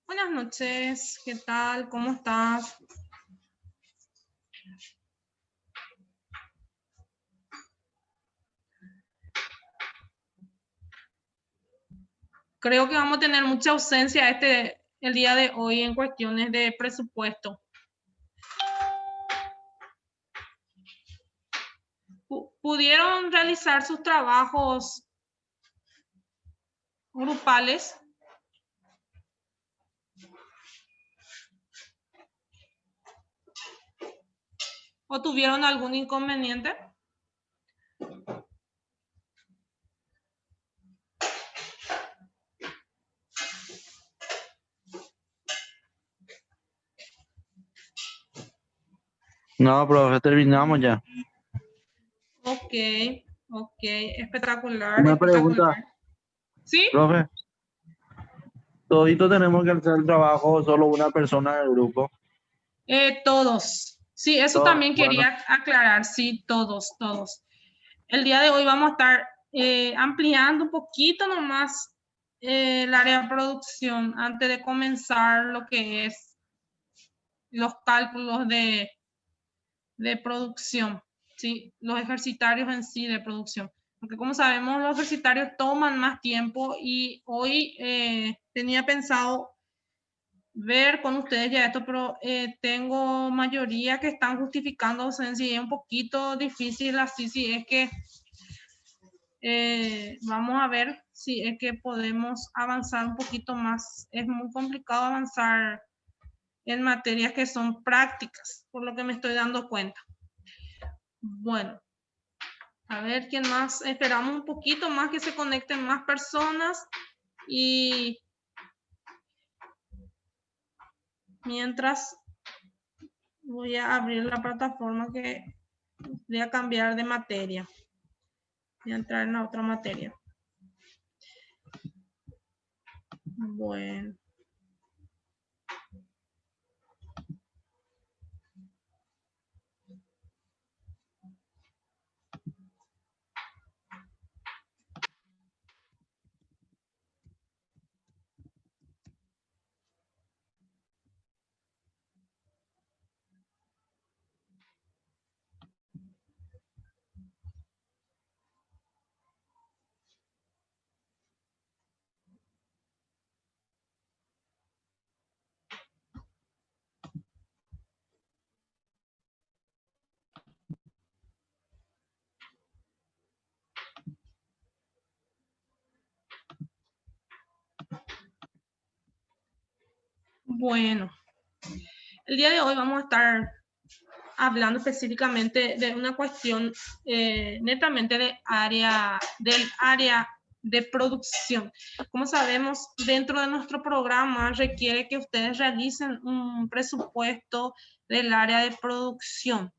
Buenas noches, ¿qué tal? ¿Cómo estás? Creo que vamos a tener mucha ausencia el día de hoy en cuestiones de presupuesto. ¿Pudieron realizar sus trabajos grupales? ¿O tuvieron algún inconveniente? No, profe, terminamos ya. Ok, espectacular, Una espectacular. pregunta, ¿Sí? profe. ¿Todito tenemos que hacer el trabajo o solo una persona del grupo? Todos. Sí, eso Todo, también bueno, quería aclarar. Sí, todos. El día de hoy vamos a estar ampliando un poquito nomás el área de producción antes de comenzar lo que es los cálculos de producción, ¿sí? Los ejercitarios en sí de producción. Porque como sabemos, los ejercitarios toman más tiempo y hoy tenía pensado ver con ustedes ya esto, pero tengo mayoría que están justificando ausencia y es un poquito difícil así, si es que vamos a ver si es que podemos avanzar un poquito más. Es muy complicado avanzar en materias que son prácticas, por lo que me estoy dando cuenta. Bueno, a ver quién más. Esperamos un poquito más que se conecten más personas y mientras voy a abrir la plataforma que voy a cambiar de materia. Voy a entrar en la otra materia. Bueno. Bueno, el día de hoy vamos a estar hablando específicamente de una cuestión netamente del área de producción. Como sabemos, dentro de nuestro programa requiere que ustedes realicen un presupuesto del área de producción.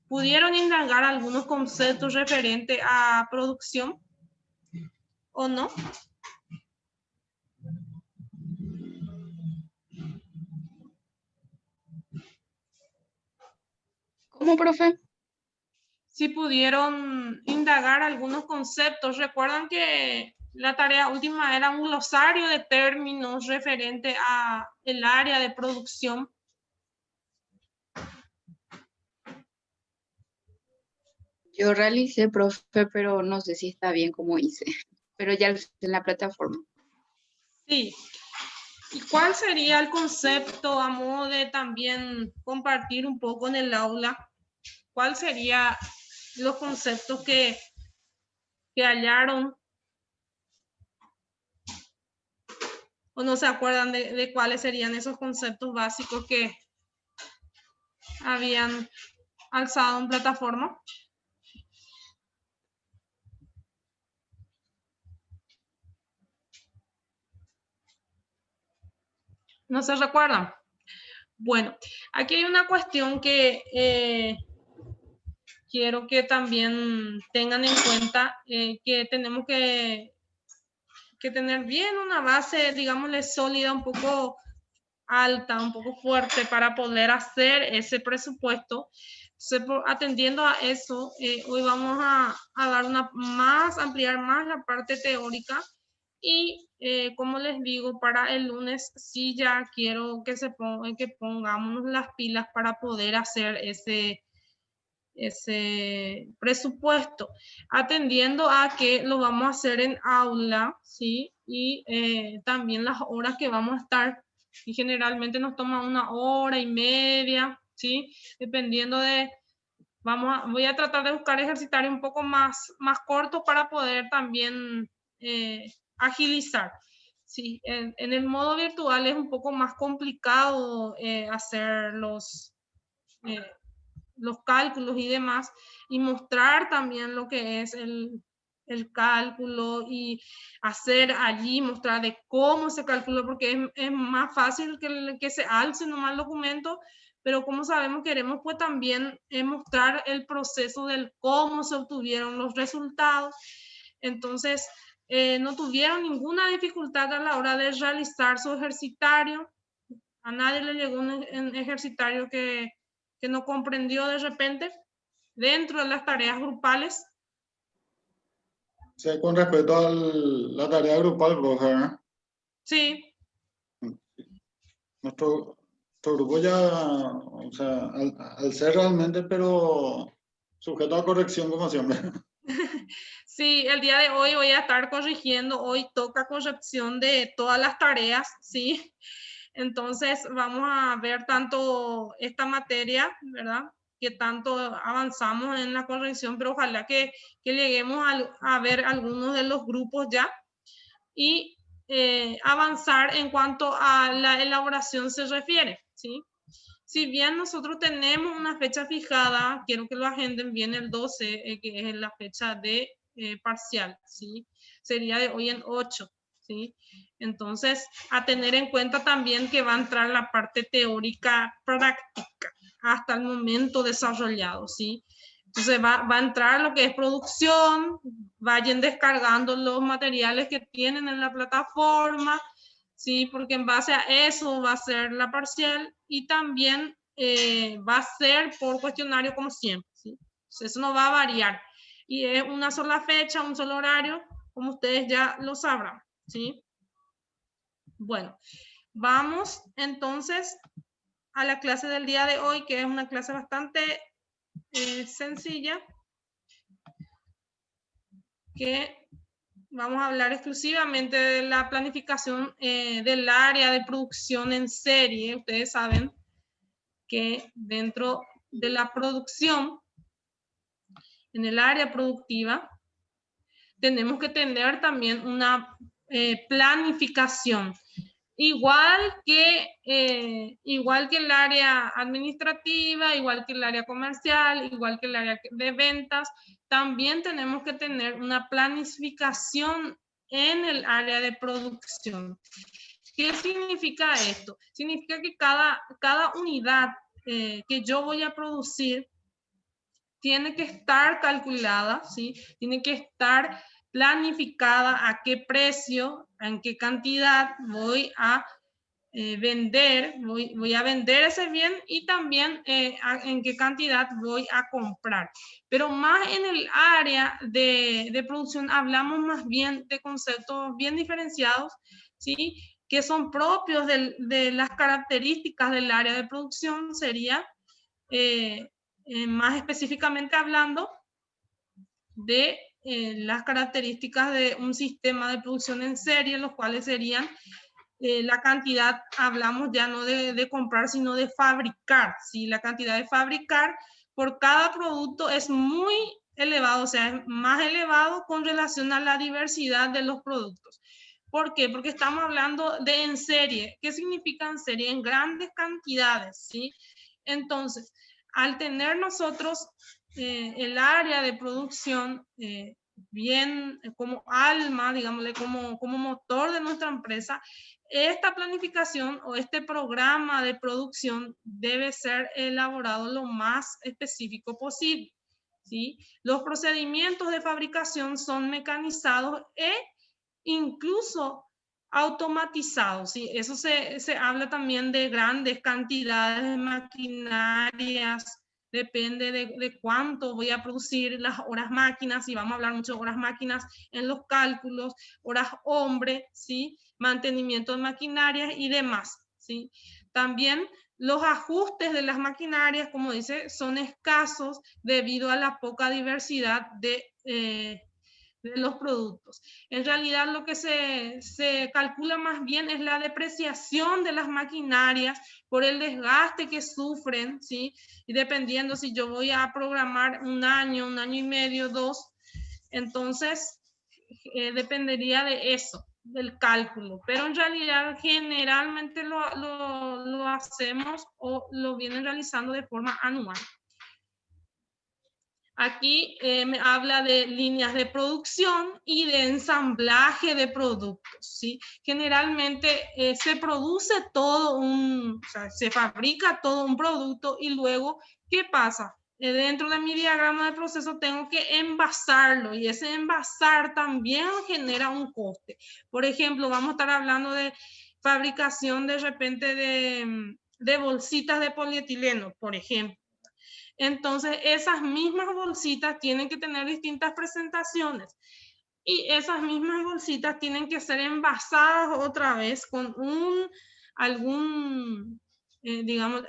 ¿Pudieron indagar algunos conceptos referentes a producción o no? ¿Cómo, profe? Si pudieron indagar algunos conceptos. Recuerdan que la tarea última era un glosario de términos referente a el área de producción. Yo realicé, profe, pero no sé si está bien como hice. Pero ya lo hice en la plataforma. Sí. ¿Y cuál sería el concepto a modo de también compartir un poco en el aula? ¿Cuál sería los conceptos que hallaron? ¿O no se acuerdan de cuáles serían esos conceptos básicos que habían alzado en plataforma? ¿No se recuerdan? Bueno, aquí hay una cuestión que quiero que también tengan en cuenta, que tenemos que tener bien una base, digámosle, sólida, un poco alta, un poco fuerte para poder hacer ese presupuesto. Atendiendo a eso, hoy vamos a dar ampliar más la parte teórica Y como les digo, para el lunes sí ya quiero que que pongamos las pilas para poder hacer ese presupuesto, atendiendo a que lo vamos a hacer en aula, ¿sí? Y también las horas que vamos a estar, y generalmente nos toma 1 hora y media, ¿sí? Dependiendo de, voy a tratar de buscar ejercitarios un poco más cortos para poder también agilizar. Sí, en el modo virtual es un poco más complicado hacer los cálculos y demás, y mostrar también lo que es el cálculo y hacer allí, mostrar de cómo se calcula, porque es más fácil que se alce nomás el documento, pero como sabemos queremos pues también mostrar el proceso del cómo se obtuvieron los resultados. Entonces, no tuvieron ninguna dificultad a la hora de realizar su ejercitario. A nadie le llegó un ejercitario que no comprendió de repente dentro de las tareas grupales. Sí, con respecto a la tarea grupal, profe, ¿eh? Sí, Nuestro grupo ya, o sea, al ser realmente, pero sujeto a corrección como siempre. sí, el día de hoy voy a estar corrigiendo, hoy toca corrección de todas las tareas, ¿sí? Entonces vamos a ver tanto esta materia, ¿verdad? Que tanto avanzamos en la corrección, pero ojalá que lleguemos a ver algunos de los grupos ya y avanzar en cuanto a la elaboración se refiere, ¿sí? Si bien nosotros tenemos una fecha fijada, quiero que lo agenden bien el 12, que es la fecha de parcial, ¿sí? Sería de hoy en 8, ¿sí? Entonces, a tener en cuenta también que va a entrar la parte teórica práctica hasta el momento desarrollado, ¿sí? Entonces va a entrar lo que es producción, vayan descargando los materiales que tienen en la plataforma, ¿sí? Porque en base a eso va a ser la parcial y también va a ser por cuestionario como siempre, ¿sí? Entonces, eso no va a variar. Y es una sola fecha, un solo horario, como ustedes ya lo sabrán, ¿sí? Bueno, vamos entonces a la clase del día de hoy, que es una clase bastante sencilla, que vamos a hablar exclusivamente de la planificación del área de producción en serie. Ustedes saben que dentro de la producción, en el área productiva, tenemos que tener también una planificación. Igual que el área administrativa, igual que el área comercial, igual que el área de ventas, también tenemos que tener una planificación en el área de producción. ¿Qué significa esto? Significa que cada unidad que yo voy a producir tiene que estar calculada, ¿sí? Tiene que estar planificada a qué precio, en qué cantidad voy a vender, voy a vender ese bien y también en qué cantidad voy a comprar. Pero más en el área de producción hablamos más bien de conceptos bien diferenciados, ¿sí? Que son propios de las características del área de producción, sería más específicamente hablando de las características de un sistema de producción en serie, los cuales serían la cantidad, hablamos ya no de comprar, sino de fabricar, ¿sí? La cantidad de fabricar por cada producto es muy elevado, o sea, es más elevado con relación a la diversidad de los productos. ¿Por qué? Porque estamos hablando de en serie. ¿Qué significa en serie? En grandes cantidades, ¿sí? Entonces, al tener nosotros el área de producción bien como alma, digámosle, como motor de nuestra empresa, esta planificación o este programa de producción debe ser elaborado lo más específico posible, ¿sí? Los procedimientos de fabricación son mecanizados e incluso automatizados, ¿sí? Eso se habla también de grandes cantidades de maquinarias depende de cuánto voy a producir, las horas máquinas, y vamos a hablar mucho de horas máquinas en los cálculos, horas hombre, ¿sí? Mantenimiento de maquinarias y demás, ¿sí? También los ajustes de las maquinarias, como dice, son escasos debido a la poca diversidad de los productos. En realidad lo que se calcula más bien es la depreciación de las maquinarias por el desgaste que sufren, ¿sí? Y dependiendo si yo voy a programar un año y medio, 2, entonces dependería de eso, del cálculo. Pero en realidad generalmente lo hacemos o lo vienen realizando de forma anual. Aquí me habla de líneas de producción y de ensamblaje de productos, ¿sí? Generalmente se produce todo o sea, se fabrica todo un producto y luego, ¿qué pasa? Dentro de mi diagrama de proceso tengo que envasarlo y ese envasar también genera un coste. Por ejemplo, vamos a estar hablando de fabricación de repente de bolsitas de polietileno, por ejemplo. Entonces, esas mismas bolsitas tienen que tener distintas presentaciones y esas mismas bolsitas tienen que ser envasadas otra vez con digamos,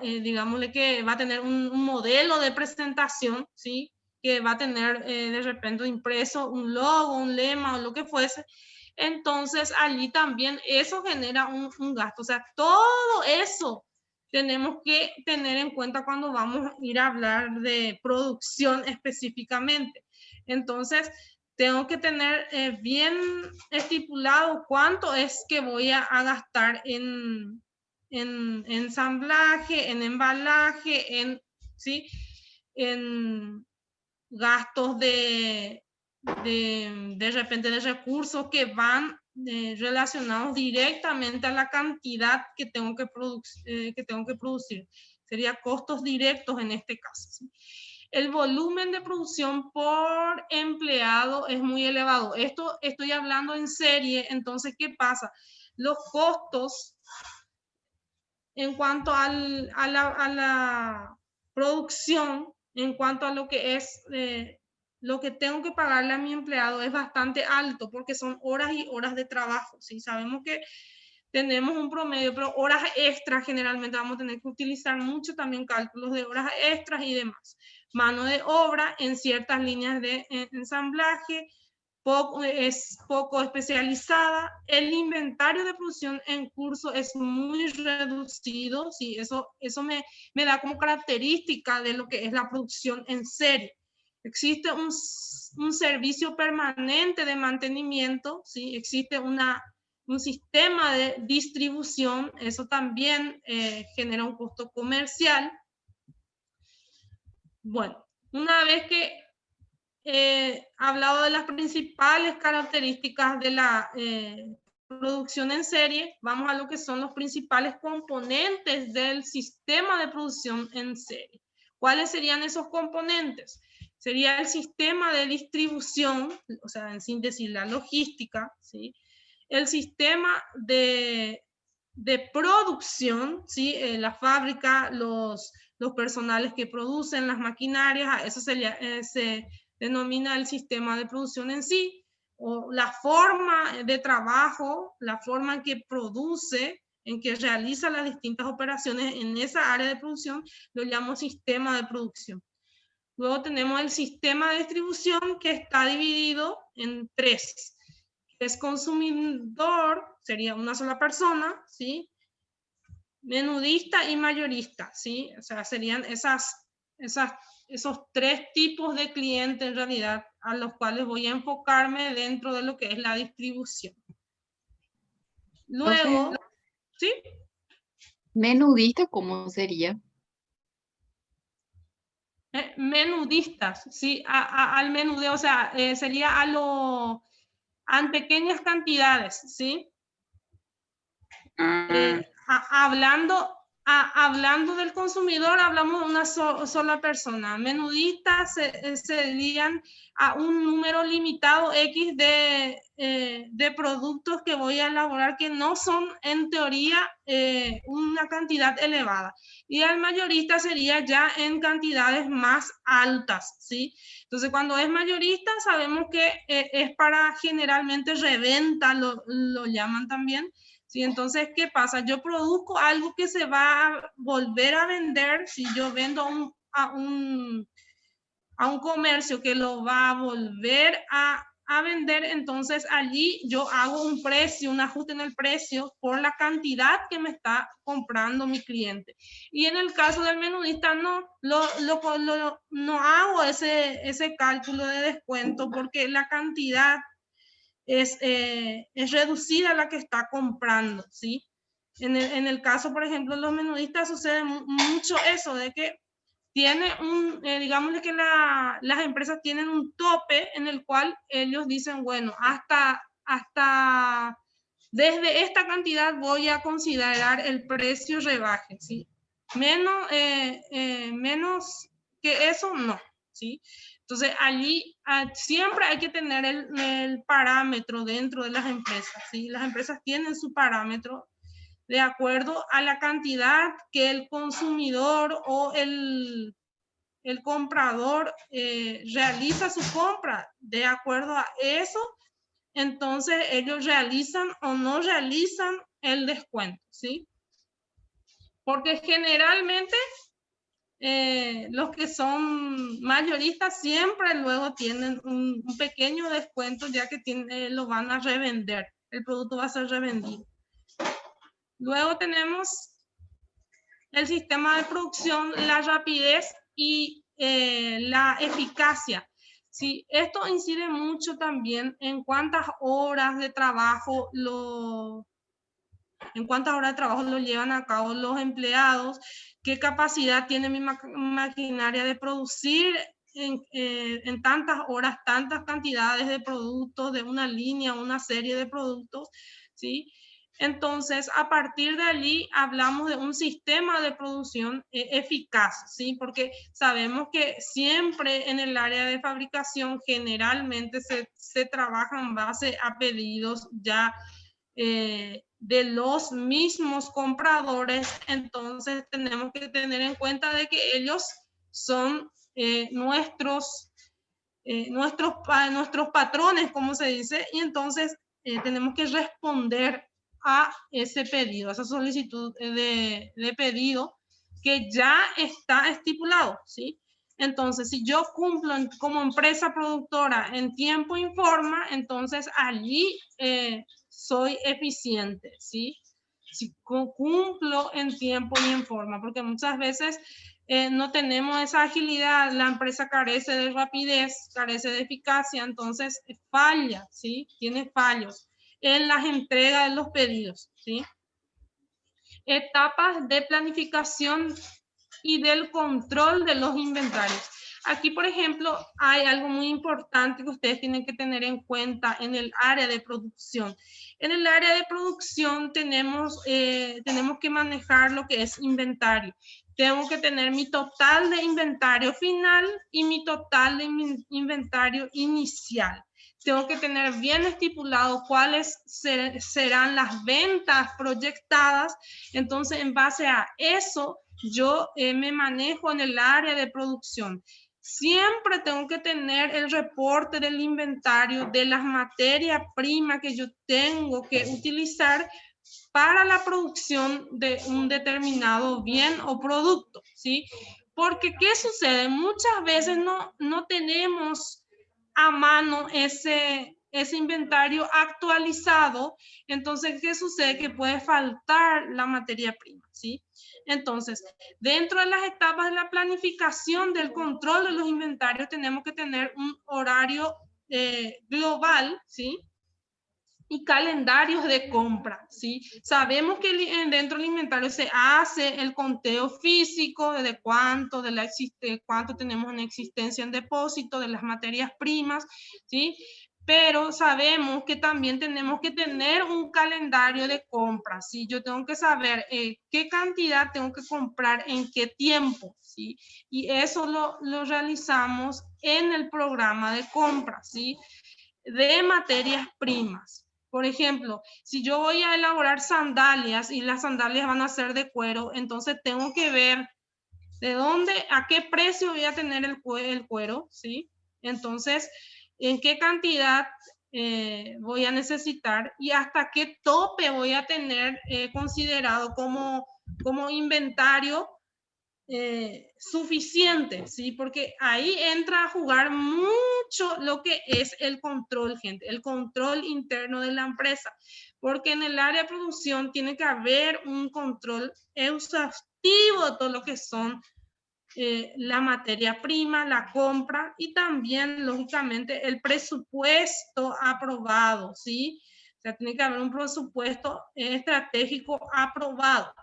digámosle que va a tener un modelo de presentación, ¿sí? Que va a tener de repente impreso un logo, un lema o lo que fuese. Entonces, allí también eso genera un gasto. O sea, todo eso tenemos que tener en cuenta cuando vamos a ir a hablar de producción específicamente. Entonces, tengo que tener bien estipulado cuánto es que voy a gastar en ensamblaje, en embalaje, ¿sí? En gastos de repente de recursos que van relacionados directamente a la cantidad que tengo que producir. Sería costos directos en este caso, ¿sí? El volumen de producción por empleado es muy elevado. Esto estoy hablando en serie, entonces, ¿qué pasa? Los costos en cuanto a la producción, en cuanto a lo que es lo que tengo que pagarle a mi empleado es bastante alto porque son horas y horas de trabajo. ¿Sí? Sabemos que tenemos un promedio, pero horas extras generalmente vamos a tener que utilizar mucho también cálculos de horas extras y demás. Mano de obra en ciertas líneas de ensamblaje, es poco especializada. El inventario de producción en curso es muy reducido. ¿Sí? Eso me da como característica de lo que es la producción en serie. Existe un servicio permanente de mantenimiento, ¿sí? Existe un sistema de distribución, eso también genera un costo comercial. Bueno, una vez que hablado de las principales características de la producción en serie, vamos a lo que son los principales componentes del sistema de producción en serie. ¿Cuáles serían esos componentes? Sería el sistema de distribución, o sea, en síntesis la logística, ¿sí? El sistema de producción, ¿sí? La fábrica, los personales que producen las maquinarias, eso se denomina el sistema de producción en sí, o la forma de trabajo, la forma en que produce, en que realiza las distintas operaciones en esa área de producción, lo llamo sistema de producción. Luego tenemos el sistema de distribución que está dividido en 3. Es consumidor, sería una sola persona, ¿sí? Menudista y mayorista, ¿sí? O sea, serían esos 3 tipos de clientes en realidad a los cuales voy a enfocarme dentro de lo que es la distribución. Luego, ¿sí? Menudista, ¿cómo sería? Menudistas, ¿sí? Al menudeo, o sea, sería en pequeñas cantidades, ¿sí? Hablando hablando del consumidor, hablamos de una sola persona. Menudistas serían a un número limitado X de productos que voy a elaborar que no son en teoría una cantidad elevada. Y al mayorista sería ya en cantidades más altas, ¿sí? Entonces, cuando es mayorista, sabemos que es para generalmente reventa, lo llaman también. Sí, entonces, ¿qué pasa? Yo produzco algo que se va a volver a vender. Si yo vendo a un comercio que lo va a volver a vender, entonces allí yo hago un precio, un ajuste en el precio por la cantidad que me está comprando mi cliente. Y en el caso del menudista no hago ese cálculo de descuento porque la cantidad es reducida la que está comprando, ¿sí? En el caso, por ejemplo, de los menudistas sucede mucho eso, de que tiene digámosle que las empresas tienen un tope en el cual ellos dicen, bueno, hasta desde esta cantidad voy a considerar el precio rebaje, ¿sí? Menos que eso, no, ¿sí? Entonces, allí siempre hay que tener el parámetro dentro de las empresas, ¿sí? Las empresas tienen su parámetro de acuerdo a la cantidad que el consumidor o el comprador realiza su compra. De acuerdo a eso, entonces ellos realizan o no realizan el descuento, ¿sí? Porque generalmente los que son mayoristas siempre luego tienen un pequeño descuento ya que lo van a revender, el producto va a ser revendido. Luego tenemos el sistema de producción, la rapidez y la eficacia. Sí, esto incide mucho también en cuántas horas de trabajo lo llevan a cabo los empleados, qué capacidad tiene mi maquinaria de producir en tantas horas, tantas cantidades de productos, de una línea, una serie de productos, ¿sí? Entonces, a partir de allí hablamos de un sistema de producción eficaz, ¿sí? Porque sabemos que siempre en el área de fabricación generalmente se trabaja en base a pedidos ya de los mismos compradores. Entonces, tenemos que tener en cuenta de que ellos son nuestros patrones, como se dice, y entonces tenemos que responder a ese pedido, a esa solicitud de pedido que ya está estipulado, ¿sí? Entonces, si yo cumplo como empresa productora en tiempo y forma, entonces allí soy eficiente, ¿sí? Si cumplo en tiempo y en forma, porque muchas veces no tenemos esa agilidad, la empresa carece de rapidez, carece de eficacia, entonces falla, ¿sí? Tiene fallos en las entregas de los pedidos, ¿sí? Etapas de planificación y del control de los inventarios. Aquí, por ejemplo, hay algo muy importante que ustedes tienen que tener en cuenta en el área de producción. En el área de producción tenemos que manejar lo que es inventario. Tengo que tener mi total de inventario final y mi total de inventario inicial. Tengo que tener bien estipulado cuáles serán las ventas proyectadas. Entonces, en base a eso, yo me manejo en el área de producción. Siempre tengo que tener el reporte del inventario de las materias primas que yo tengo que utilizar para la producción de un determinado bien o producto, ¿sí? Porque, ¿qué sucede? Muchas veces no tenemos a mano ese inventario actualizado. Entonces, ¿qué sucede? Que puede faltar la materia prima, ¿sí? Entonces, dentro de las etapas de la planificación del control de los inventarios, tenemos que tener un horario global, ¿sí? Y calendarios de compra, ¿sí? Sabemos que dentro del inventario se hace el conteo físico de cuánto tenemos en existencia en depósito, de las materias primas, ¿sí? pero sabemos que también tenemos que tener un calendario de compras, ¿sí? Yo tengo que saber qué cantidad tengo que comprar en qué tiempo, ¿sí? Y eso lo realizamos en el programa de compras, ¿sí? De materias primas. Por ejemplo, si yo voy a elaborar sandalias y las sandalias van a ser de cuero, entonces tengo que ver de dónde, a qué precio voy a tener el cuero, ¿sí? Entonces, en qué cantidad voy a necesitar y hasta qué tope voy a tener considerado como inventario suficiente, ¿sí? Porque ahí entra a jugar mucho lo que es el control, gente, el control interno de la empresa, porque en el área de producción tiene que haber un control exhaustivo de todo lo que son la materia prima, la compra y también, lógicamente, el presupuesto aprobado, ¿sí? O sea, tiene que haber un presupuesto estratégico aprobado.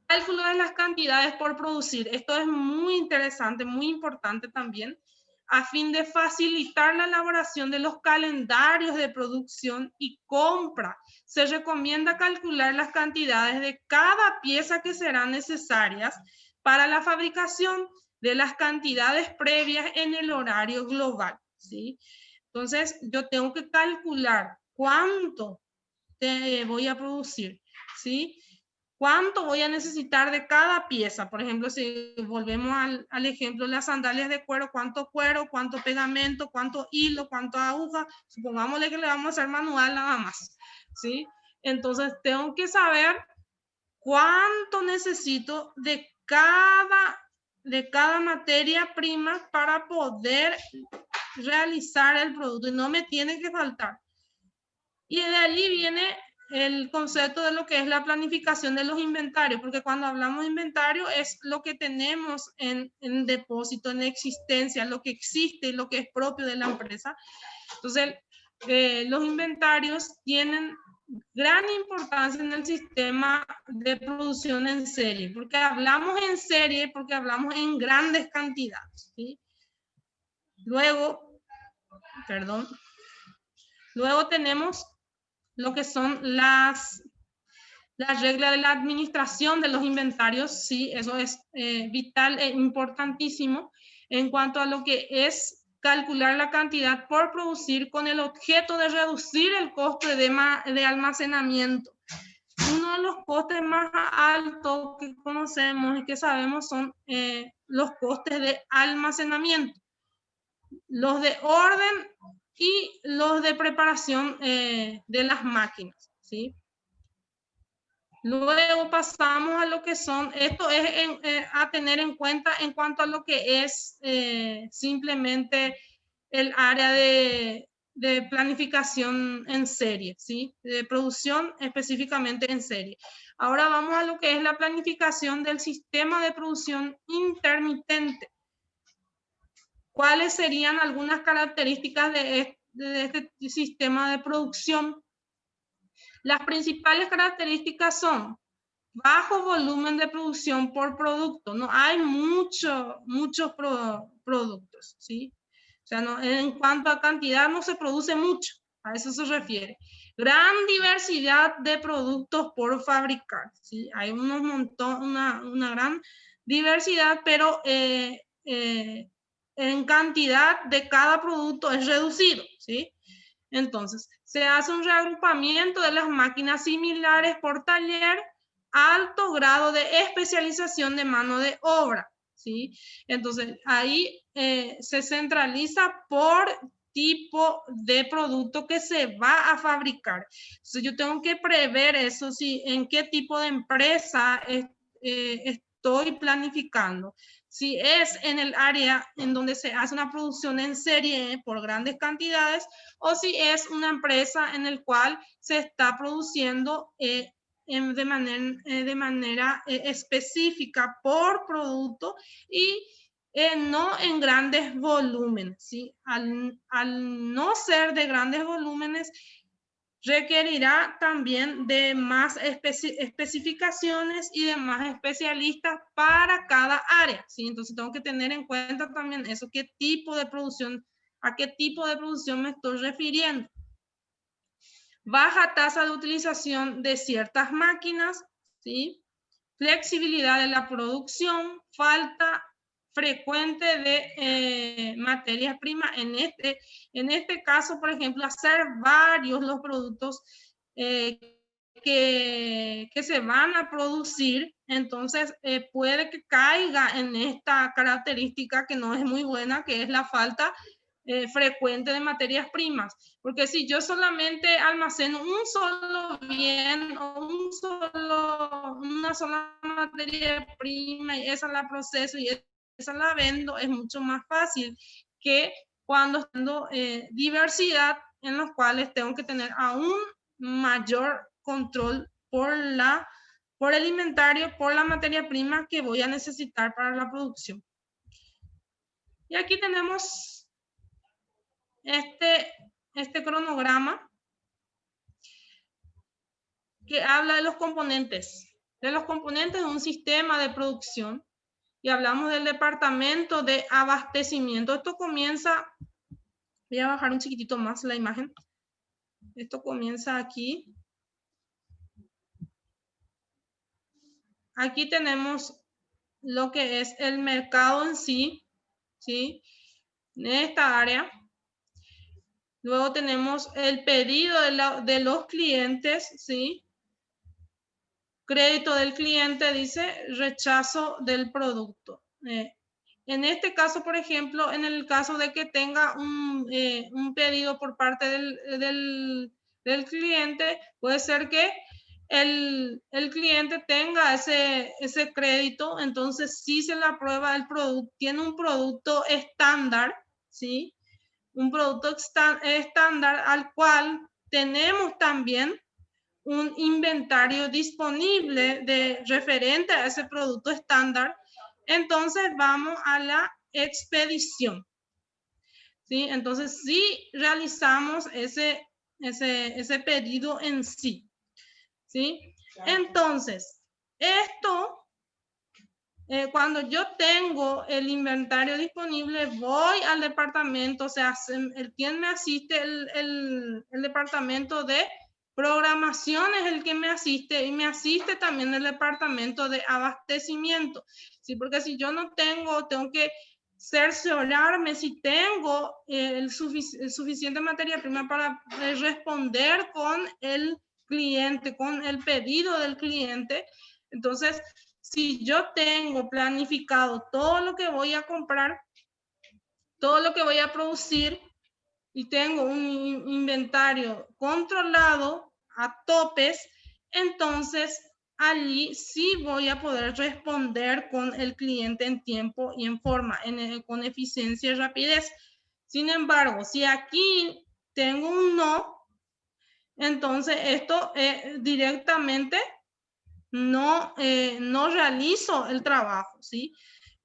Cálculo de las cantidades por producir. Esto es muy interesante, muy importante también, a fin de facilitar la elaboración de los calendarios de producción y compra. Se recomienda calcular las cantidades de cada pieza que serán necesarias para la fabricación de las cantidades previas en el horario global, ¿sí? Entonces, yo tengo que calcular cuánto voy a producir, ¿sí? ¿Cuánto voy a necesitar de cada pieza? Por ejemplo, si volvemos al ejemplo de las sandalias de cuero, ¿cuánto pegamento, cuánto hilo, cuánto aguja? Supongámosle que le vamos a hacer manual nada más, ¿sí? Entonces, tengo que saber cuánto necesito de cada materia prima para poder realizar el producto y no me tiene que faltar. Y de allí viene el concepto de lo que es la planificación de los inventarios, porque cuando hablamos de inventario es lo que tenemos en depósito, en existencia, lo que existe y lo que es propio de la empresa. Entonces, los inventarios tienen gran importancia en el sistema de producción en serie, porque hablamos en serie, porque hablamos en grandes cantidades, ¿sí? Luego tenemos lo que son las reglas de la administración de los inventarios, sí, eso es vital e importantísimo en cuanto a lo que es calcular la cantidad por producir con el objeto de reducir el costo de almacenamiento. Uno de los costes más altos que conocemos y que sabemos son los costes de almacenamiento, los de orden y los de preparación de las máquinas, ¿sí? Luego pasamos a lo que son, esto es a tener en cuenta en cuanto a lo que es simplemente el área de planificación en serie, ¿sí? De producción específicamente en serie. Ahora vamos a lo que es la planificación del sistema de producción intermitente. ¿Cuáles serían algunas características de este sistema de producción? Las principales características son bajo volumen de producción por producto. No hay muchos productos, ¿sí? O sea, no, en cuanto a cantidad no se produce mucho, a eso se refiere. Gran diversidad de productos por fabricar, ¿sí? Hay una gran diversidad, pero en cantidad de cada producto es reducido, ¿sí? Entonces, se hace un reagrupamiento de las máquinas similares por taller, alto grado de especialización de mano de obra, ¿sí? Entonces, ahí se centraliza por tipo de producto que se va a fabricar. Entonces, yo tengo que prever eso, sí, en qué tipo de empresa estoy planificando. Si es en el área en donde se hace una producción en serie por grandes cantidades o si es una empresa en la cual se está produciendo de manera específica por producto y no en grandes volúmenes, ¿sí? Al no ser de grandes volúmenes, requerirá también de más especificaciones y de más especialistas para cada área, ¿sí? Entonces tengo que tener en cuenta también eso, qué tipo de producción ¿A qué tipo de producción me estoy refiriendo? Baja tasa de utilización de ciertas máquinas, ¿sí? Flexibilidad de la producción, falta frecuente de materias primas. En este caso, por ejemplo, hacer varios los productos que se van a producir, entonces puede que caiga en esta característica que no es muy buena, que es la falta frecuente de materias primas. Porque si yo solamente almaceno un solo bien o una sola materia prima y esa la proceso y esa la vendo, es mucho más fácil que cuando tengo diversidad en los cuales tengo que tener aún mayor control por el inventario, por la materia prima que voy a necesitar para la producción. Y aquí tenemos este cronograma que habla de los componentes de un sistema de producción, y hablamos del departamento de abastecimiento. Esto comienza, voy a bajar un chiquitito más la imagen. Esto comienza aquí. Aquí tenemos lo que es el mercado en sí, ¿sí? En esta área. Luego tenemos el pedido de los clientes, ¿sí? Crédito del cliente, dice rechazo del producto. En este caso, por ejemplo, en el caso de que tenga un pedido por parte del cliente, puede ser que el cliente tenga ese crédito, entonces sí se le aprueba el producto, tiene un producto estándar, ¿sí? Un producto estándar al cual tenemos también un inventario disponible de referente a ese producto estándar. Entonces vamos a la expedición, ¿sí? Entonces sí realizamos ese pedido en sí, ¿sí? Entonces, esto, cuando yo tengo el inventario disponible, voy al departamento, o sea, quien me asiste, el departamento de programación es el que me asiste, y me asiste también el departamento de abastecimiento, ¿sí? Porque si yo no tengo que cerciorarme si tengo el suficiente materia prima para responder con el cliente, con el pedido del cliente. Entonces, si yo tengo planificado todo lo que voy a comprar, todo lo que voy a producir, y tengo un inventario controlado a topes, entonces allí sí voy a poder responder con el cliente en tiempo y en forma, con eficiencia y rapidez. Sin embargo, si aquí tengo un no, entonces esto directamente no realizo el trabajo, ¿sí?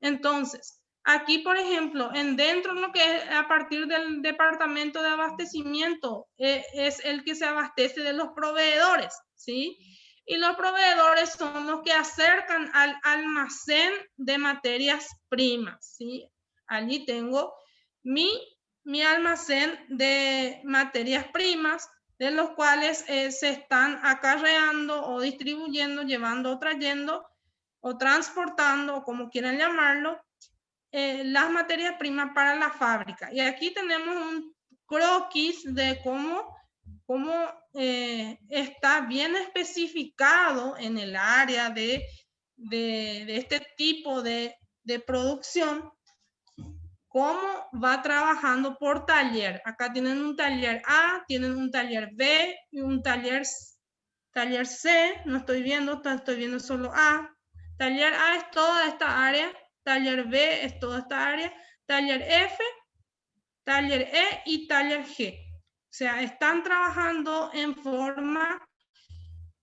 Entonces, aquí, por ejemplo, dentro de lo que es a partir del departamento de abastecimiento, es el que se abastece de los proveedores, ¿sí? Y los proveedores son los que acercan al almacén de materias primas, ¿sí? Allí tengo mi almacén de materias primas, de los cuales se están acarreando o distribuyendo, llevando o trayendo o transportando, o como quieran llamarlo, las materias primas para la fábrica. Y aquí tenemos un croquis de cómo está bien especificado en el área de este tipo de producción, cómo va trabajando por taller. Acá tienen un taller A, tienen un taller B y un taller C. No estoy viendo, estoy viendo solo A. Taller A es toda esta área, taller B es toda esta área, taller F, taller E y taller G. O sea, están trabajando en forma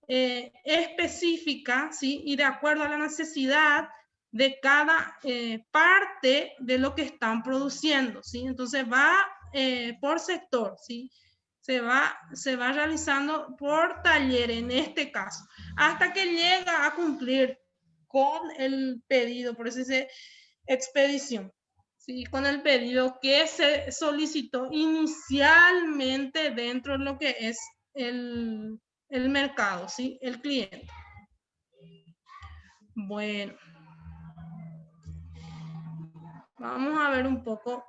específica, ¿sí? Y de acuerdo a la necesidad de cada parte de lo que están produciendo, ¿sí? Entonces va por sector, ¿sí? Se va realizando por taller en este caso, hasta que llega a cumplir con el pedido, por eso dice expedición. ¿sí? Con el pedido que se solicitó inicialmente dentro de lo que es el mercado, ¿sí? El cliente. Bueno, vamos a ver un poco.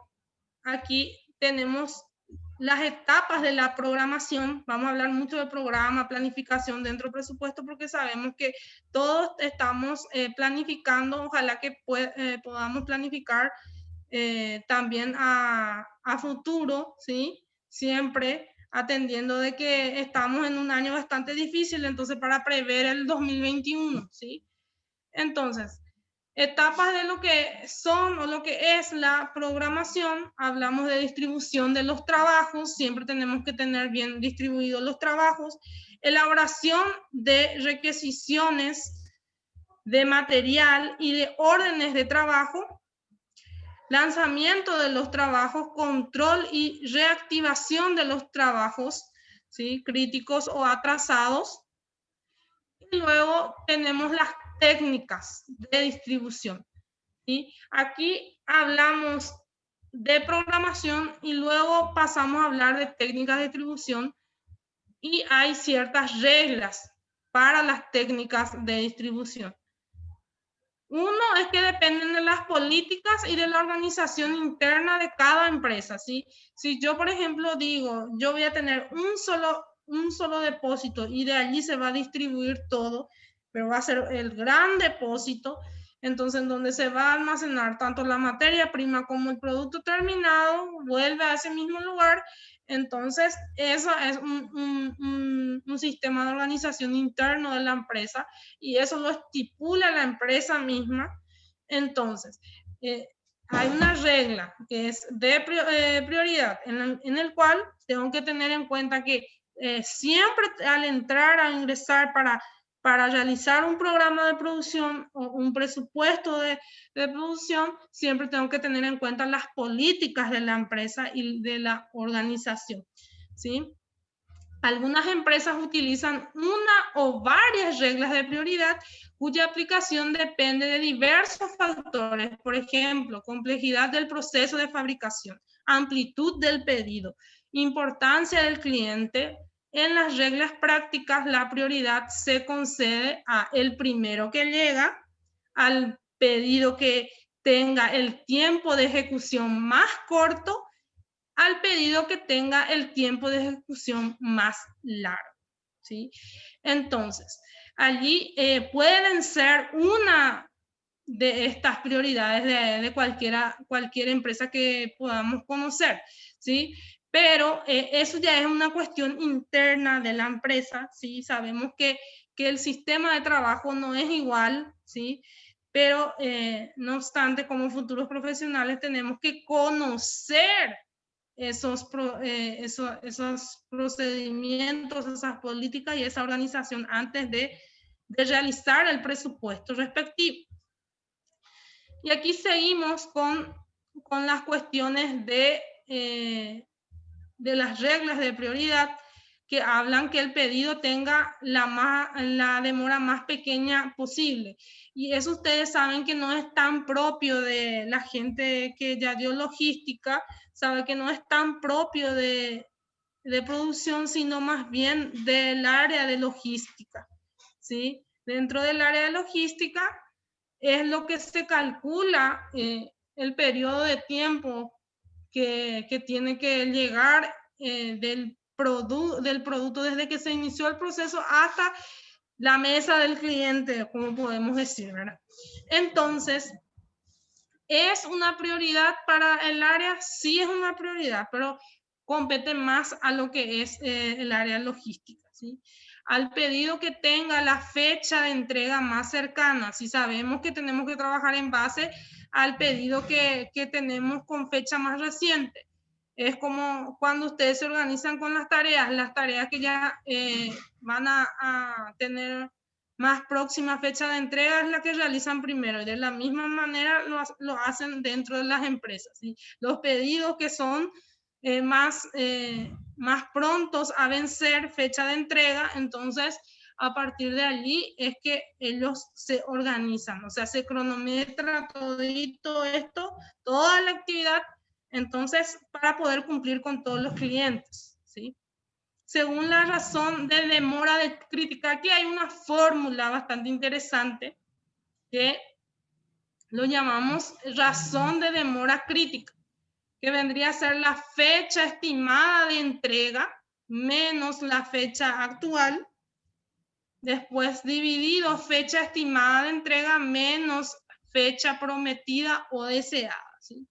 Aquí tenemos las etapas de la programación. Vamos a hablar mucho de programa, planificación dentro del presupuesto, porque sabemos que todos estamos planificando. Ojalá que podamos planificar también a futuro, ¿sí? Siempre atendiendo de que estamos en un año bastante difícil, entonces para prever el 2021, ¿sí? Entonces, etapas de lo que son o lo que es la programación, hablamos de distribución de los trabajos, siempre tenemos que tener bien distribuidos los trabajos, elaboración de requisiciones de material y de órdenes de trabajo, lanzamiento de los trabajos, control y reactivación de los trabajos, ¿sí? Críticos o atrasados. Y luego tenemos las técnicas de distribución, ¿sí? Aquí hablamos de programación y luego pasamos a hablar de técnicas de distribución y hay ciertas reglas para las técnicas de distribución. Uno es que dependen de las políticas y de la organización interna de cada empresa, ¿sí? Si yo, por ejemplo, digo, yo voy a tener un solo depósito y de allí se va a distribuir todo, pero va a ser el gran depósito, entonces en donde se va a almacenar tanto la materia prima como el producto terminado, vuelve a ese mismo lugar. Entonces, eso es un sistema de organización interno de la empresa y eso lo estipula la empresa misma. Entonces, hay una regla que es de prioridad en el cual tengo que tener en cuenta que siempre al entrar a ingresar para realizar un programa de producción o un presupuesto de producción, siempre tengo que tener en cuenta las políticas de la empresa y de la organización, ¿sí? Algunas empresas utilizan una o varias reglas de prioridad cuya aplicación depende de diversos factores, por ejemplo, complejidad del proceso de fabricación, amplitud del pedido, importancia del cliente. En las reglas prácticas, la prioridad se concede a el primero que llega, al pedido que tenga el tiempo de ejecución más corto, al pedido que tenga el tiempo de ejecución más largo, ¿sí? Entonces, allí pueden ser una de estas prioridades de cualquier empresa que podamos conocer, ¿sí? Pero eso ya es una cuestión interna de la empresa, ¿sí? Sabemos que el sistema de trabajo no es igual, ¿sí? Pero no obstante, como futuros profesionales tenemos que conocer esos procedimientos, esas políticas y esa organización antes de realizar el presupuesto respectivo. Y aquí seguimos con las cuestiones de las reglas de prioridad que hablan que el pedido tenga la demora más pequeña posible. Y eso ustedes saben que no es tan propio de la gente que ya dio logística, sabe que no es tan propio de producción, sino más bien del área de logística, ¿sí? Dentro del área de logística es lo que se calcula el periodo de tiempo que tiene que llegar del producto desde que se inició el proceso hasta la mesa del cliente, como podemos decir, ¿verdad? Entonces, ¿es una prioridad para el área? Sí es una prioridad, pero compete más a lo que es el área logística, ¿sí? Al pedido que tenga la fecha de entrega más cercana, si sabemos que tenemos que trabajar en base al pedido que tenemos con fecha más reciente. Es como cuando ustedes se organizan con las tareas que ya van a tener más próxima fecha de entrega es la que realizan primero. Y de la misma manera lo hacen dentro de las empresas, ¿sí? Los pedidos que son más prontos a vencer fecha de entrega, entonces a partir de allí es que ellos se organizan, o sea, se cronometra todito esto, toda la actividad, entonces, para poder cumplir con todos los clientes, ¿sí? Según la razón de demora de crítica, aquí hay una fórmula bastante interesante que lo llamamos razón de demora crítica, que vendría a ser la fecha estimada de entrega menos la fecha actual, después dividido fecha estimada de entrega menos fecha prometida o deseada, ¿sí?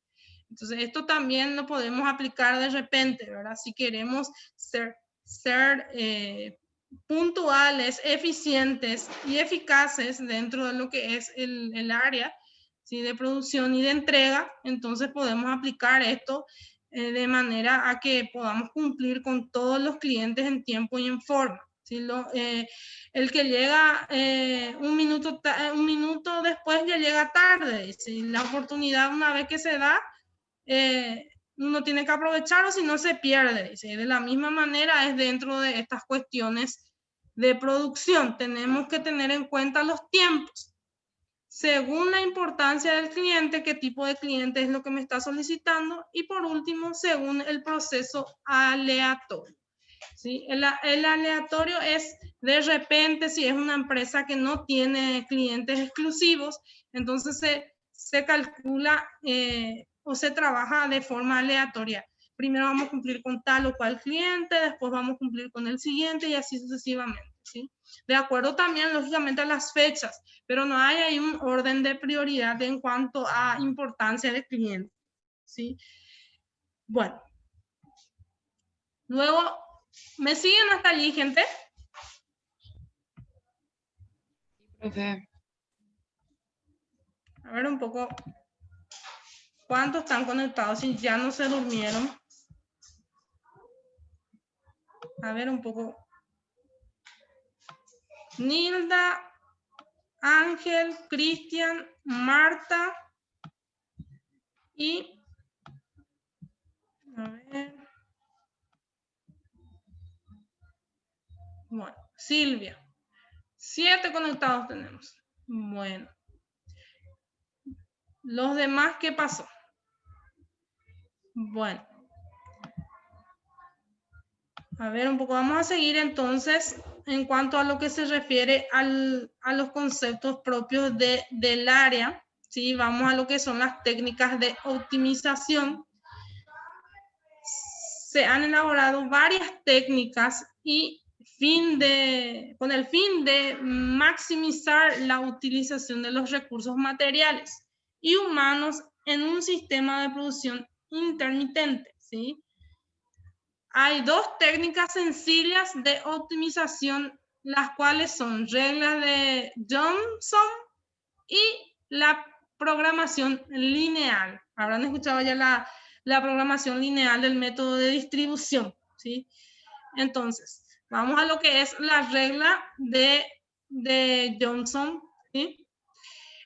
Entonces, esto también lo podemos aplicar de repente, ¿verdad? Si queremos ser puntuales, eficientes y eficaces dentro de lo que es el área, ¿sí? De producción y de entrega, entonces podemos aplicar esto de manera a que podamos cumplir con todos los clientes en tiempo y en forma. ¿Sí? El que llega un minuto después ya llega tarde. ¿Sí? La oportunidad una vez que se da, uno tiene que aprovechar o si no se pierde. ¿Sí? De la misma manera es dentro de estas cuestiones de producción. Tenemos que tener en cuenta los tiempos. Según la importancia del cliente, qué tipo de cliente es lo que me está solicitando. Y por último, según el proceso aleatorio. ¿Sí? El aleatorio es de repente, si es una empresa que no tiene clientes exclusivos, entonces se calcula o se trabaja de forma aleatoria. Primero vamos a cumplir con tal o cual cliente, después vamos a cumplir con el siguiente y así sucesivamente. ¿Sí? De acuerdo también, lógicamente, a las fechas, pero no hay ahí un orden de prioridad en cuanto a importancia de cliente. ¿Sí? Bueno. Luego, ¿me siguen hasta allí, gente? Profe. A ver un poco. ¿Cuántos están conectados y ya no se durmieron? A ver un poco. Nilda, Ángel, Cristian, Marta y... A ver. Bueno, Silvia. 7 conectados tenemos. Bueno. Los demás, ¿qué pasó? Bueno. A ver un poco, vamos a seguir entonces en cuanto a lo que se refiere a los conceptos propios del área. ¿Sí? Vamos a lo que son las técnicas de optimización. Se han elaborado varias técnicas y con el fin de maximizar la utilización de los recursos materiales y humanos en un sistema de producción intermitente. ¿Sí? Hay 2 técnicas sencillas de optimización, las cuales son reglas de Johnson y la programación lineal. Habrán escuchado ya la programación lineal del método de distribución, ¿sí? Entonces, vamos a lo que es la regla de Johnson, ¿sí?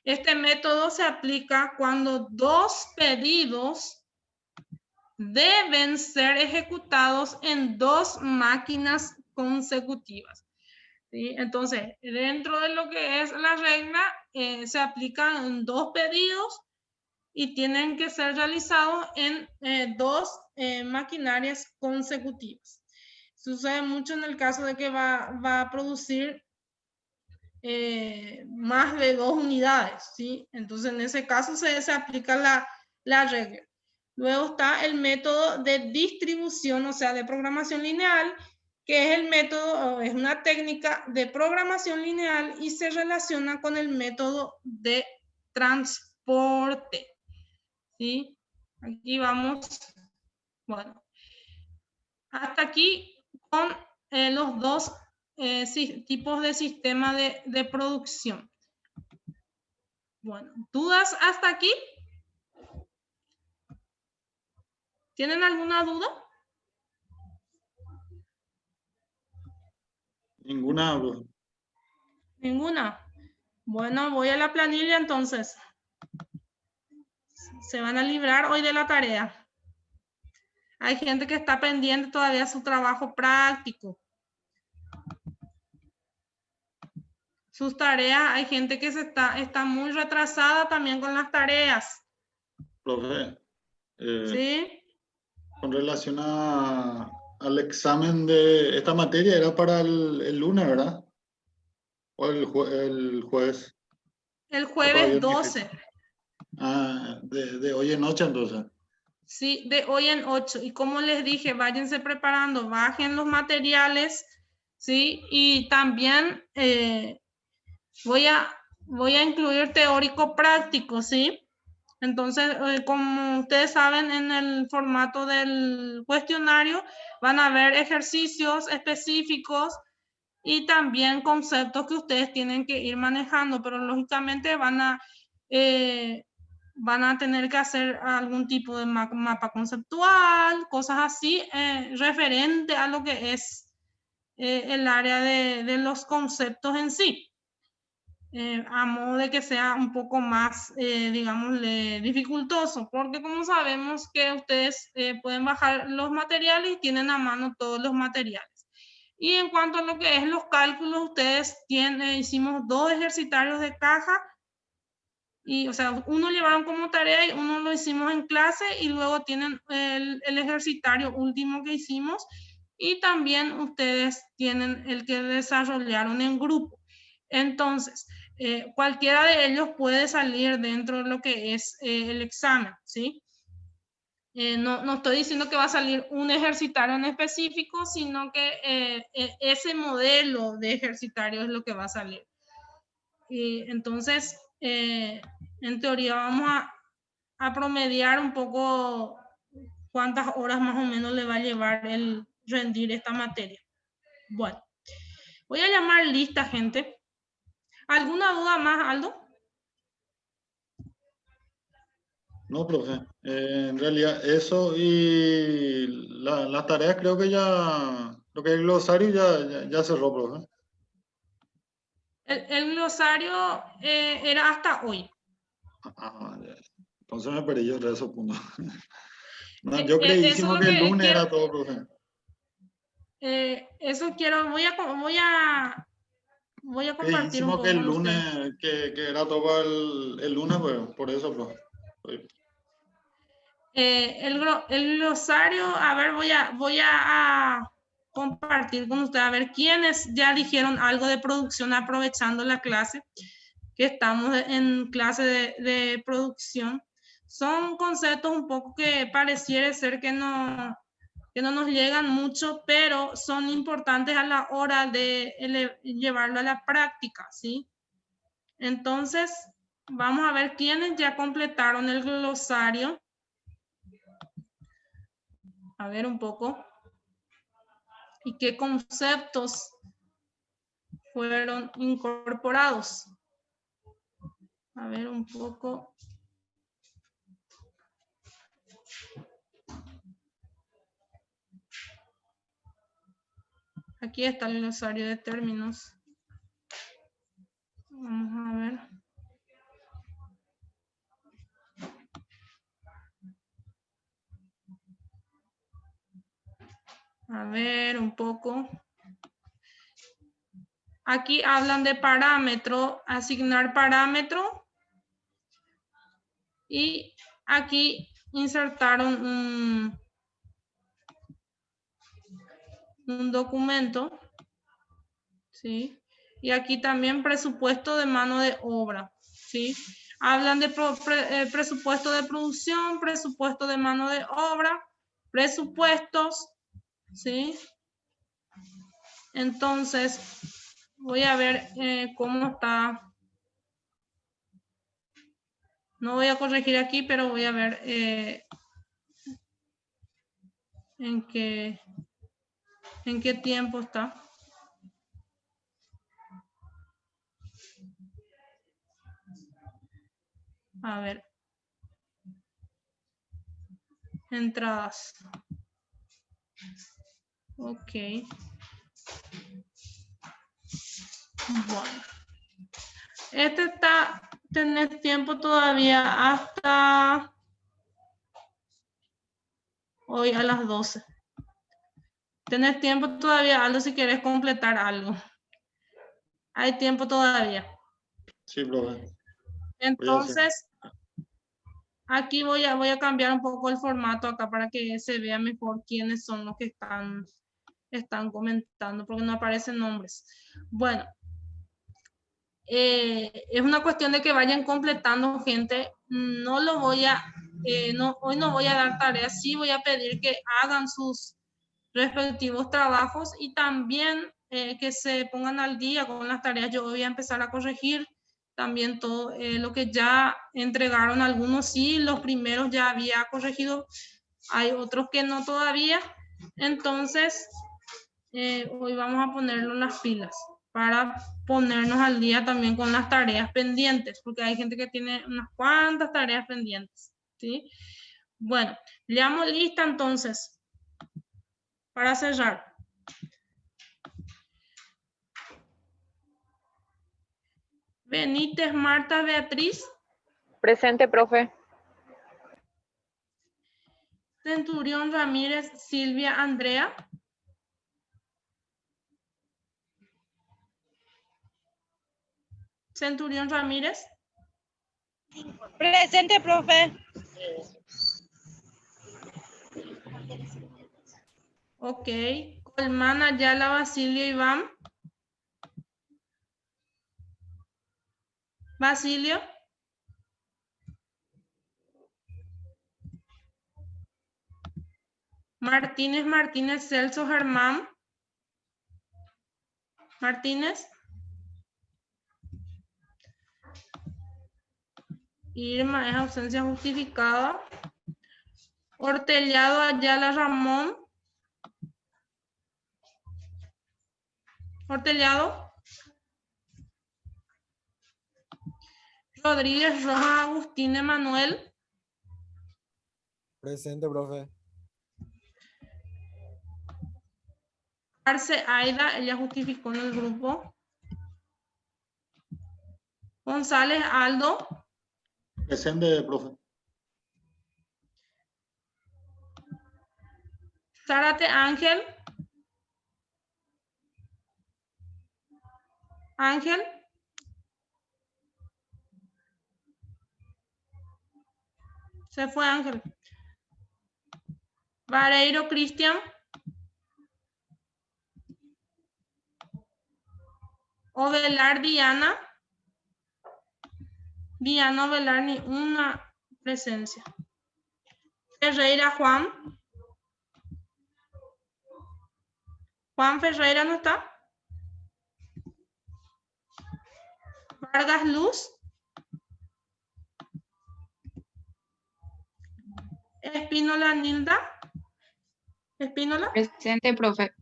Este método se aplica cuando 2 pedidos deben ser ejecutados en 2 máquinas consecutivas. ¿Sí? Entonces, dentro de lo que es la regla, se aplican 2 pedidos y tienen que ser realizados en 2 maquinarias consecutivas. Sucede mucho en el caso de que va a producir más de 2 unidades. ¿Sí? Entonces, en ese caso se aplica la regla. Luego está el método de distribución, o sea, de programación lineal, que es el método, es una técnica de programación lineal y se relaciona con el método de transporte. ¿Sí? Aquí vamos, bueno, hasta aquí con los 2 tipos de sistema de producción. Bueno, ¿dudas hasta aquí? ¿Tienen alguna duda? Ninguna. ¿Ninguna? Bueno, voy a la planilla entonces. Se van a librar hoy de la tarea. Hay gente que está pendiente todavía de su trabajo práctico. sus tareas. Hay gente que está muy retrasada también con las tareas. Profe, ¿Sí? con relación al examen de esta materia, era para el lunes, ¿verdad? ¿O el jueves? El ¿O todavía jueves no hay fecha? 12. Ah, de hoy en noche entonces. Sí, de hoy en 8. Y como les dije, váyanse preparando, bajen los materiales, ¿sí? Y también voy a incluir teórico práctico, ¿sí? Entonces, como ustedes saben, en el formato del cuestionario van a haber ejercicios específicos y también conceptos que ustedes tienen que ir manejando, pero lógicamente van a tener que hacer algún tipo de mapa conceptual, cosas así, referente a lo que es el área de los conceptos en sí. A modo de que sea un poco más, digamos, dificultoso, porque como sabemos que ustedes pueden bajar los materiales y tienen a mano todos los materiales. Y en cuanto a lo que es los cálculos, ustedes hicimos 2 ejercitarios de caja, y, o sea, uno llevaron como tarea y uno lo hicimos en clase, y luego tienen el ejercitario último que hicimos, y también ustedes tienen el que desarrollaron en grupo. Entonces, cualquiera de ellos puede salir dentro de lo que es el examen, ¿sí? No estoy diciendo que va a salir un ejercitario en específico, sino que ese modelo de ejercitario es lo que va a salir. Y entonces, en teoría vamos a promediar un poco cuántas horas más o menos le va a llevar el rendir esta materia. Bueno, voy a llamar lista, gente. ¿Alguna duda más, Aldo? No, profe. En realidad, eso y las tareas creo que ya, lo que es el glosario ya cerró, profe. El glosario era hasta hoy. Ya. Entonces me perdí yo de esos puntos. No, yo Eso es creísimo lo que el que lunes quiero. era todo, profe. Eso quiero, voy a compartir un Creísimo que poco el con lunes, ustedes. que era todo el lunes, pues, por eso, profe. El glosario, a ver, voy a compartir con ustedes, a ver quiénes ya dijeron algo de producción aprovechando la clase, que estamos en clase de producción. Son conceptos un poco que pareciera ser que no nos llegan mucho, pero son importantes a la hora de llevarlo a la práctica, ¿sí? Entonces, vamos a ver quiénes ya completaron el glosario. A ver un poco. ¿Y qué conceptos fueron incorporados? A ver un poco. Aquí está el glosario de términos. Vamos a ver. A ver un poco. Aquí hablan de parámetro, asignar parámetro. Y aquí insertaron un documento. ¿Sí? Y aquí también presupuesto de mano de obra. ¿Sí? Hablan de presupuesto de producción, presupuesto de mano de obra, presupuestos, ¿sí? Entonces, voy a ver cómo está. No voy a corregir aquí, pero voy a ver en qué tiempo está. A ver. Entradas. Ok. Bueno. Tenés tiempo todavía hasta hoy a las 12. Tenés tiempo todavía, Aldo, si quieres completar algo. Hay tiempo todavía. Sí, profe. Entonces, aquí voy a cambiar un poco el formato acá para que se vea mejor quiénes son los que están comentando, porque no aparecen nombres. Bueno, es una cuestión de que vayan completando, gente. No lo voy a, hoy no voy a dar tareas, sí voy a pedir que hagan sus respectivos trabajos y también que se pongan al día con las tareas. Yo voy a empezar a corregir también todo lo que ya entregaron. Algunos sí, los primeros ya había corregido, hay otros que no todavía. Entonces, hoy vamos a ponerlo las pilas para ponernos al día también con las tareas pendientes, porque hay gente que tiene unas cuantas tareas pendientes, ¿sí? Bueno, leamos lista entonces, para cerrar. Benítez Marta Beatriz. Presente, profe. Centurión Ramírez Silvia Andrea. Centurión Ramírez. Presente, profe. Ok. Colman Ayala Basilio Iván. Basilio. Martínez Celso Germán. Martínez. Irma es ausencia justificada. Hortellado Ayala Ramón. Hortellado. Rodríguez Rojas Agustín Emanuel. Presente, profe. Arce Aida, ella justificó en el grupo. González Aldo. Presente, profe. Zárate Ángel. Ángel. Se fue Ángel. Vareiro Cristian. Ovelar Diana. Diana Ovelar, ni una presencia. Ferreira Juan. Juan Ferreira no está. Vargas Luz. Espínola Nilda. Espínola. Presente, profe.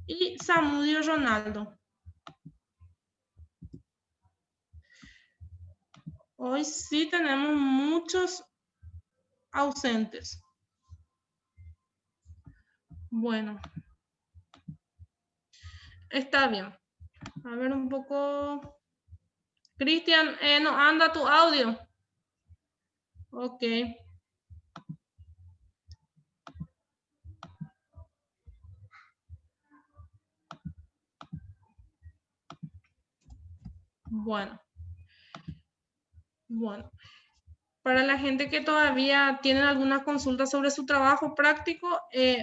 Y Zamudio Ronaldo. Hoy sí tenemos muchos ausentes. Bueno. Está bien. A ver un poco. Cristian, no anda tu audio. Ok. Bueno. Bueno. Para la gente que todavía tiene alguna consulta sobre su trabajo práctico,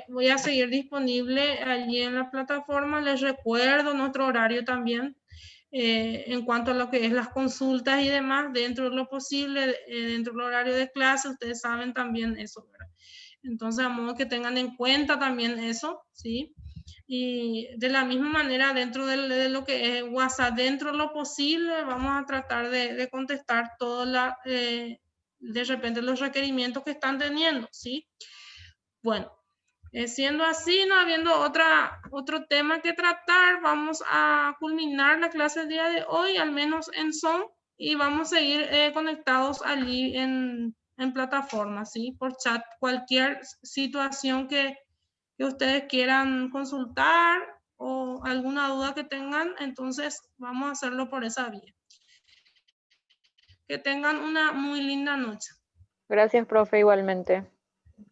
voy a seguir disponible allí en la plataforma. Les recuerdo nuestro horario también en cuanto a lo que es las consultas y demás, dentro de lo posible, dentro del horario de clase, ustedes saben también eso, ¿verdad? Entonces, a modo que tengan en cuenta también eso, ¿sí? Y de la misma manera, dentro de lo que es WhatsApp, dentro de lo posible, vamos a tratar de contestar todas las... de repente los requerimientos que están teniendo, ¿sí? Bueno, siendo así, no habiendo otro tema que tratar, vamos a culminar la clase del día de hoy, al menos en Zoom, y vamos a seguir conectados allí en plataforma, ¿sí? Por chat, cualquier situación que ustedes quieran consultar o alguna duda que tengan, entonces vamos a hacerlo por esa vía. Que tengan una muy linda noche. Gracias, profe, igualmente.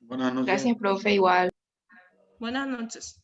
Buenas noches. Gracias, profe, igual. Buenas noches.